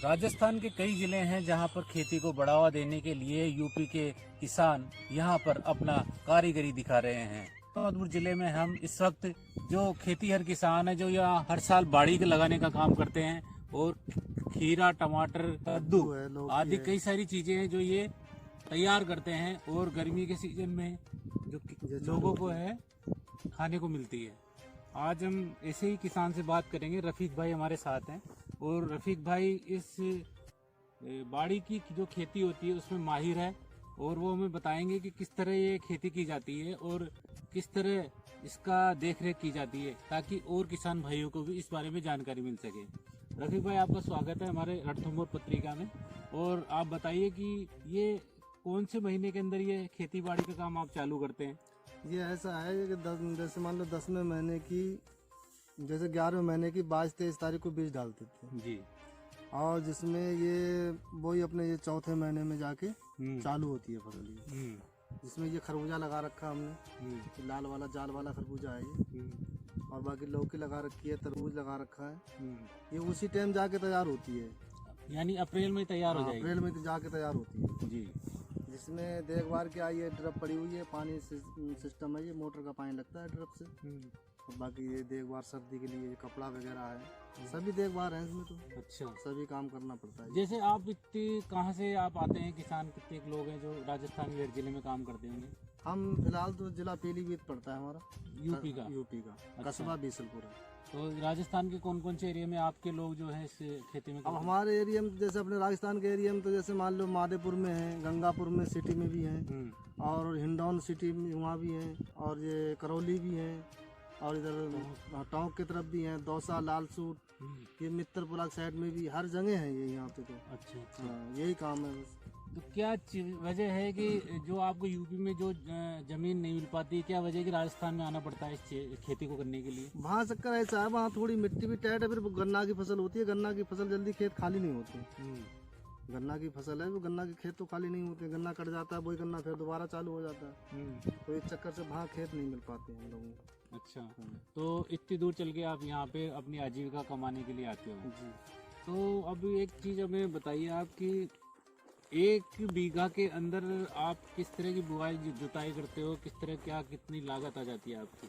राजस्थान के कई जिले हैं जहां पर खेती को बढ़ावा देने के लिए यूपी के किसान यहां पर अपना कारीगरी दिखा रहे हैं। जौनपुर जिले में हम इस वक्त जो खेतीहर किसान है जो यहाँ हर साल बाड़ी के लगाने का काम करते हैं और खीरा, टमाटर, कद्दू आदि कई सारी चीजें हैं जो ये तैयार करते हैं और गर्मी के सीजन में जो लोगों को है खाने को मिलती है। आज हम ऐसे ही किसान से बात करेंगे। रफीक भाई हमारे साथ हैं और रफीक भाई इस बाड़ी की जो खेती होती है उसमें माहिर है और वो हमें बताएंगे कि किस तरह ये खेती की जाती है और किस तरह इसका देखरेख की जाती है ताकि और किसान भाइयों को भी इस बारे में जानकारी मिल सके। रफीक भाई आपका स्वागत है हमारे रणथंभौर पत्रिका में। और आप बताइए कि ये कौन से महीने के अंदर ये खेती बाड़ी का काम आप चालू करते हैं? ये ऐसा है कि जैसे मान लो 10वें महीने की, जैसे 11वें महीने की 22-23 तारीख को बीज डालते थे जी। और जिसमें ये वही अपने ये चौथे महीने में जाके चालू होती है फसल ये। जिसमें ये खरबूजा लगा रखा हमने, ये लाल वाला जाल वाला खरबूजा है ये, और बाकी लौकी लगा रखी है, तरबूज लगा रखा है। ये उसी टाइम जाके तैयार होती है, यानी अप्रैल में तैयार हो जाएगी। अप्रैल में जाके तैयार होती है जी। जिसमें देखभाल क्या, ये ड्रप पड़ी हुई है, पानी सिस्टम है, ये मोटर का पानी लगता है ड्रप से। और बाकी ये देखभाल सर्दी के लिए ये कपड़ा वगैरह है, सभी देखभाल है इसमें। तो अच्छा, सभी काम करना पड़ता है। जैसे आप इतने कहाँ से आप आते हैं किसान, कितने लोग हैं जो राजस्थान के जिले में काम करते होंगे? हम फिलहाल तो जिला पीलीभीत पड़ता है हमारा, यूपी का अच्छा। कस्बा बीसलपुर है। तो राजस्थान के कौन कौन से एरिया में आपके लोग जो है इस खेती में अब हमारे एरिया में जैसे अपने राजस्थान के एरिया में तो जैसे मान लो माधेपुर में है, गंगापुर में सिटी में भी हैं, और हिंडौन सिटी में वहाँ भी हैं, और ये करौली भी हैं, और इधर टोंक की तरफ भी हैं, दौसा, लालसूट, ये मित्रपुरा साइड में भी, हर जगह है ये यहाँ पे। तो अच्छा। यही काम है बस। तो क्या वजह है कि जो आपको यूपी में जो जमीन नहीं मिल पाती, क्या वजह है कि राजस्थान में आना पड़ता है इस खेती को करने के लिए? वहाँ चक्कर ऐसा है, वहाँ थोड़ी मिट्टी भी टाइट है, फिर गन्ना की फसल होती है, गन्ना की फसल जल्दी खेत खाली नहीं होती। गन्ना की फसल है, वो गन्ना के खेत तो खाली नहीं होते, गन्ना कट जाता है, वही गन्ना फिर दोबारा चालू हो जाता है। तो इस चक्कर से वहाँ खेत नहीं मिल पाते हैं लोगों को। अच्छा, तो इतनी दूर चल के आप यहाँ पे अपनी आजीविका कमाने के लिए आते हो जी। तो अब एक चीज़ हमें बताइए आप कि 1 बीघा के अंदर आप किस तरह की बुआई जुताई करते हो, किस तरह क्या कितनी लागत आ जाती है आपकी?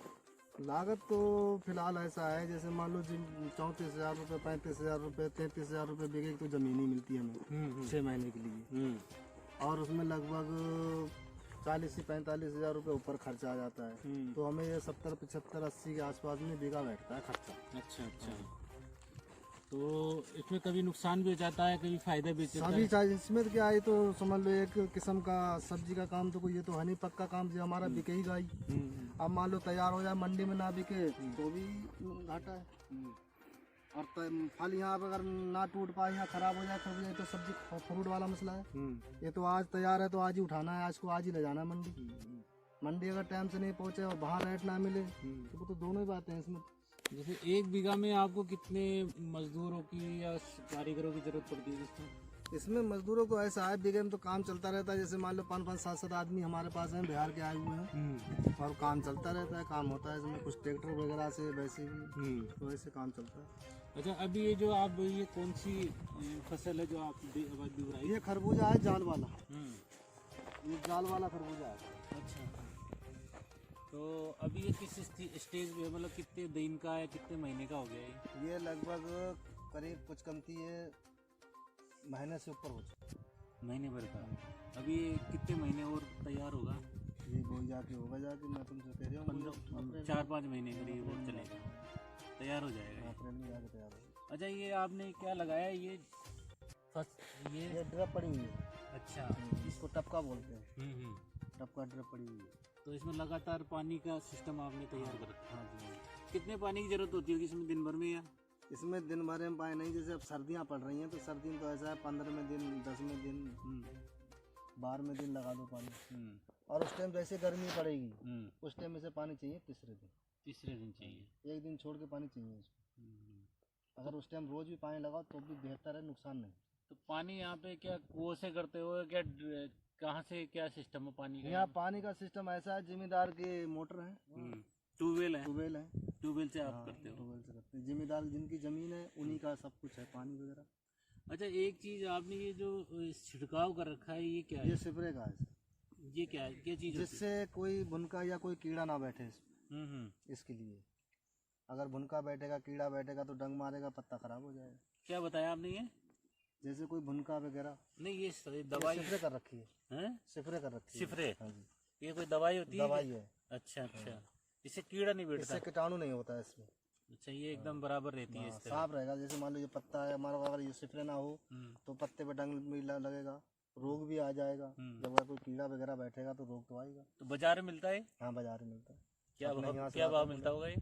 लागत तो फिलहाल ऐसा है, जैसे मान लो 34,000 रुपये, 35,000 रुपये, 33,000 रुपये बीघे की तो जमीन ही मिलती है हमें 6 महीने के लिए। और उसमें लगभग 40 से 45,000 रुपये ऊपर खर्चा आ जाता है। तो हमें ये 70, 75, 80 के आसपास में बीघा बैठता है खर्चा। अच्छा। तो इसमें कभी नुकसान भी हो जाता है, कभी फायदा भी होता है? सभी चाहिए इसमें तो क्या है, तो समझ लो एक किस्म का सब्जी का काम तो कोई, ये तो है नहीं पक्का काम जो हमारा बिके ही गाई। अब मान लो तैयार हो जाए, मंडी में ना बिके तो भी घाटा है। और फल यहाँ पर अगर ना टूट पाए या खराब हो जाए तो ये तो सब्जी फ्रूट वाला मसला है। ये तो आज तैयार है तो आज ही उठाना है, आज को आज ही ले जाना है मंडी। मंडी अगर टाइम से नहीं पहुँचे और बाहर रेट ना मिले तो वो तो दोनों ही बातें हैं इसमें। जैसे 1 बीघा में आपको कितने मजदूरों की या कारीगरों की जरूरत पड़ती है इसमें मजदूरों को ऐसा है, बीघे में तो काम चलता रहता है। जैसे मान लो 5-5, 7-7 आदमी हमारे पास हैं, बिहार के आए हुए हैं, और काम चलता रहता है, काम होता है इसमें। कुछ ट्रैक्टर वगैरह से वैसे भी तो ऐसे काम चलता है। अच्छा, अभी ये जो आप ये कौन सी फसल है जो आप बुआई? ये खरबूजा है जाल वाला, ये जाल वाला खरबूजा है। अच्छा, तो अभी ये किस स्टेज में, मतलब कितने दिन का है, कितने महीने का हो गया है? ये लगभग करीब कुछ कमती है महीने से ऊपर हो चुका, महीने भर का। अभी कितने महीने और तैयार होगा? ये बोई जाके होगा, जाके मैं तुमसे कह रही हूँ 4-5 महीने करीब और चलेगा, तैयार हो जाएगा। अप्रैल में जाके तैयार होगा। अच्छा, ये आपने क्या लगाया? ये ये ड्रप पड़ी हुई है। अच्छा, इसको टपका बोलते हैं, टपका ड्रप पड़ी हुई है। तो इसमें लगातार पानी का सिस्टम आपने तैयार कर रखा है। हाँ जी। कितने पानी की जरूरत होती होगी इसमें दिन भर में? या इसमें दिन भर में पाए नहीं, जैसे अब सर्दियाँ पड़ रही हैं तो सर्दी में तो ऐसा है 15वें दिन, 10वें दिन, 12वें दिन लगा दो पानी। और उस टाइम जैसे गर्मी पड़ेगी उस टाइम में से पानी चाहिए तीसरे दिन चाहिए, 1 दिन छोड़ के पानी चाहिए इसको। अगर उस टाइम रोज भी पानी लगाओ तो भी बेहतर है, नुकसान नहीं। तो पानी यहाँ पे क्या कुओं से करते हो, क्या कहाँ से, क्या सिस्टम है पानी का? यहाँ पानी का सिस्टम ऐसा है, जिम्मेदार की मोटर है, ट्यूबवेल है, ट्यूबवेल से आप करते हो? ट्यूबवेल से करते हैं। जिम्मेदार जिनकी जमीन है उन्हीं का सब कुछ है, पानी वगैरह। अच्छा, एक चीज आपने ये जो छिड़काव कर रखा है, ये क्या ये है? स्प्रे का है, ये क्या है, क्या चीज होती जिससे कोई भुनका या कोई कीड़ा ना बैठे है? इसके लिए। अगर भुनका बैठेगा, कीड़ा बैठेगा तो डंग मारेगा, पत्ता खराब हो जाएगा। क्या बताया आपने ये? जैसे कोई भुनका वगैरह। नहीं, ये दवाई स्प्रे कर रखी है, है? स्प्रे कर रखी है। सिफरे? हाँ जी, ये कोई दवाई होती है? दवाई है। अच्छा अच्छा, इससे कीड़ा नहीं बैठता? इससे कीटाणु नहीं होता है इसमें। अच्छा, ये एकदम बराबर रहती है हाँ, इस तरह? साफ रहेगा। जैसे मान लो ये पत्ता है हमारा, अगर ये स्प्रे ना हो तो पत्ते पे डंग भी लगेगा, रोग भी आ जाएगा। जब अगर कोई कीड़ा वगैरह बैठेगा तो रोग तो आएगा। तो बाजार में मिलता है? हाँ, बाजार में मिलता है। क्या अपने भाव, यहाँ से क्या आता भाव है मिलता होगा ये?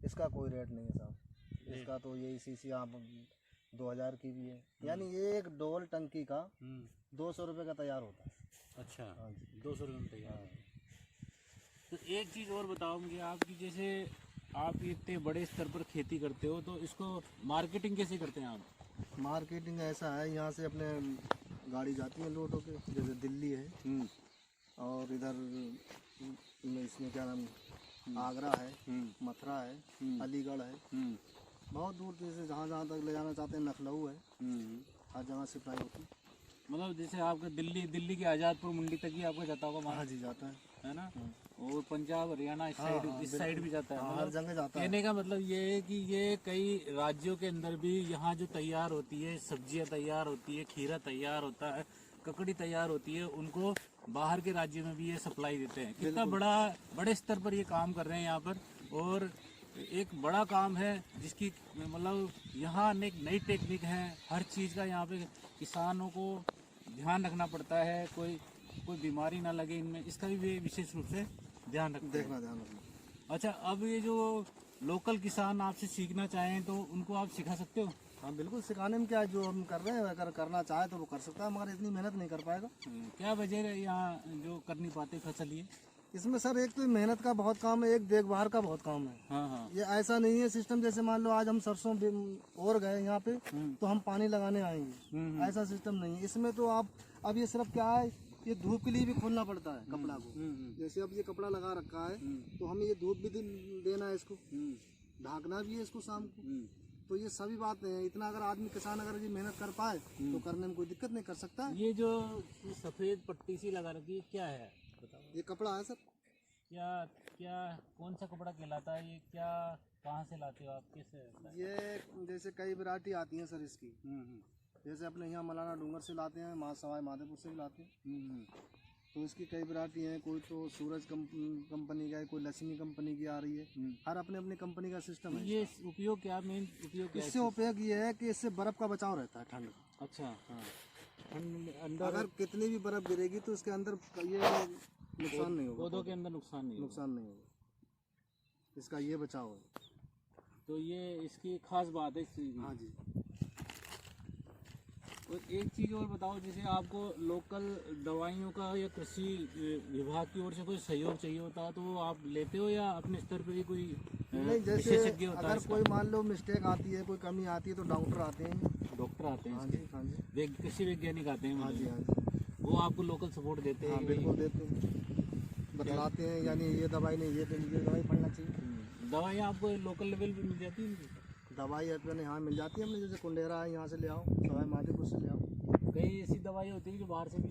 इसका कोई रेट नहीं है साहब। इसका तो यही सीसी आप 2000 की भी है, यानी एक डोल टंकी का 200 रुपये का तैयार होता है। अच्छा, हाँ जी। 200 रुपये में तैयार। तो एक चीज़ और बताओ मुझे आपकी, जैसे आप इतने बड़े स्तर पर खेती करते हो तो इसको मार्केटिंग कैसे करते हैं आप? मार्केटिंग ऐसा है, यहाँ से अपने गाड़ी जाती है लोड होके, जैसे दिल्ली है और इधर इसमें क्या नाम, आगरा है, मथुरा है, अलीगढ़ है, बहुत दूर जैसे जहाँ जहाँ तक ले जाना चाहते हैं, लखनऊ है, हर जगह सप्लाई होती है। मतलब जैसे आपका दिल्ली की आज़ादपुर मंडी तक ही आपका जाता होगा माल? हाँ जी, जाता है ना? और पंजाब हरियाणा इस साइड भी जाता है? हाँ, हर जगह जाता है। कहने का मतलब ये है कि ये कई राज्यों के अंदर भी यहाँ जो तैयार होती है, सब्जियां तैयार होती है, खीरा तैयार होता है, ककड़ी तैयार होती है, उनको बाहर के राज्यों में भी ये सप्लाई देते हैं। कितना बड़े स्तर पर ये काम कर रहे हैं यहाँ पर, और एक बड़ा काम है जिसकी मतलब यहाँ एक नई टेक्निक है, हर चीज़ का यहाँ पे किसानों को ध्यान रखना पड़ता है, कोई बीमारी ना लगे इनमें, इसका भी वे विशेष रूप से ध्यान रखना। ध्यान रखना। अच्छा, अब ये जो लोकल किसान आपसे सीखना चाहें तो उनको आप सिखा सकते हो? हाँ बिल्कुल, सिखाने में क्या है, जो हम कर रहे हैं अगर करना चाहे तो वो कर सकता है, हमारे इतनी मेहनत नहीं कर पाएगा। क्या वजह है यहाँ जो कर नहीं पाते फसल ये? इसमें सर एक तो मेहनत का बहुत काम है, एक देखभाल का बहुत काम है। हाँ हाँ। ये ऐसा नहीं है सिस्टम, जैसे मान लो आज हम सरसों और गए यहाँ पे तो हम पानी लगाने आएंगे, ऐसा सिस्टम नहीं है इसमें। तो आप अब ये सिर्फ क्या है, ये धूप के लिए भी खोलना पड़ता है कपड़ा को। जैसे अब ये कपड़ा लगा रखा है तो हमें ये धूप भी देना है इसको, ढाकना भी है इसको शाम को। तो ये सभी बातें हैं। इतना अगर आदमी किसान अगर ये मेहनत कर पाए तो करने में कोई दिक्कत नहीं कर सकता। ये जो सफेद पट्टी सी लगा रखी है, क्या है बताओ? ये कपड़ा है सर। क्या कौन सा कपड़ा कहलाता है ये? क्या कहाँ से लाते हो आप, कैसे? ये जैसे कई वैरायटी आती हैं सर इसकी। जैसे अपने यहाँ मलाना डूंगर से लाते हैं, सवाई माधोपुर से भी लाते हैं। तो इसकी कई वैरायटी हैं, कोई तो सूरज कंपनी का है, कोई लक्ष्मी कंपनी की आ रही है। हर अपने अपने कंपनी का सिस्टम है। ये उपयोग क्या, मेन उपयोग क्या? इससे उपयोग ये है कि इससे बर्फ का बचाव रहता है, ठंड का। अच्छा, हाँ, ठंड अंदर अगर कितनी भी बर्फ गिरेगी तो इसके अंदर ये नुकसान नहीं होगा, पौधों के अंदर नुकसान नहीं होगा। इसका ये बचाव है। तो ये इसकी खास बात है इस चीज़ की। हाँ जी। और एक चीज़ और बताओ, जैसे आपको लोकल दवाइयों का या कृषि विभाग की ओर से कोई सहयोग चाहिए होता है तो वो आप लेते हो, या अपने स्तर पर ही कोई नहीं, जैसे विशेषज्ञ होता है? अगर कोई मान लो मिस्टेक आती है, कोई कमी आती है तो डॉक्टर आते हैं। डॉक्टर आते हैं? हाँ जी, हाँ जी। कृषि वैज्ञानिक आते हैं? हाँ जी, हाँ जी। वो आपको लोकल सपोर्ट देते हैं? हाँ बिल्कुल देते हैं, बतलाते हैं, यानी ये दवाई नहीं, ये दवाई पड़ना चाहिए। दवाइयाँ आपको लोकल लेवल पे मिल जाती है? दवाई अपने यहाँ मिल जाती है, हमने जैसे कुंडेरा है यहाँ से ले आओ, सवाई माधोपुर से ले आओ। कई ऐसी दवाई होती है जो बाहर से भी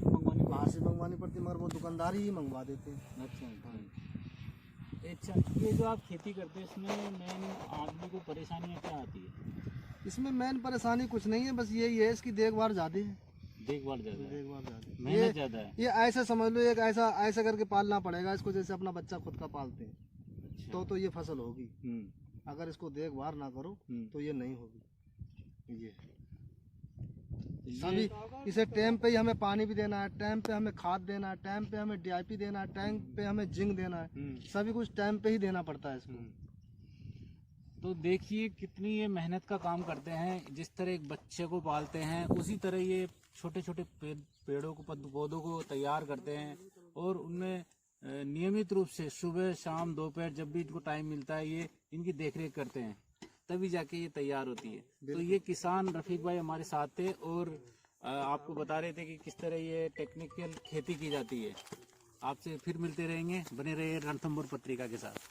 मंगवानी पड़ती है, मगर वो दुकानदार ही मंगवा देते हैं। अच्छा, ये जो आप खेती करते हैं इसमें मेन आदमी को परेशानियाँ क्या आती है? इसमें मेन परेशानी कुछ नहीं है, बस यही है इसकी देखभाल ज़्यादा है। देखभाल ज़्यादा है, मेहनत ज़्यादा है। ये ऐसा समझ लो, एक ऐसा करके पालना पड़ेगा इसको, जैसे अपना बच्चा खुद का पालते हैं। अच्छा। तो ये फसल होगी। अगर इसको देखभाल ना करो तो ये नहीं होगी। ये सभी इसे टाइम पे ही हमें पानी भी देना है, टाइम पे हमें खाद देना है, टाइम पे हमें DIP देना है, टाइम पे हमें जिंक देना है, सभी कुछ टाइम पे ही देना पड़ता है इसको। तो देखिए कितनी ये मेहनत का काम करते हैं। जिस तरह एक बच्चे को पालते हैं उसी तरह ये छोटे छोटे पेड़ों को, पौधों को तैयार करते हैं, और उनमें नियमित रूप से सुबह शाम दोपहर जब भी इनको टाइम मिलता है ये इनकी देखरेख करते हैं, तभी जाके ये तैयार होती है। तो ये किसान रफीक भाई हमारे साथ थे और आपको बता रहे थे कि किस तरह ये टेक्निकल खेती की जाती है। आपसे फिर मिलते रहेंगे, बने रहिए रणथंभौर पत्रिका के साथ।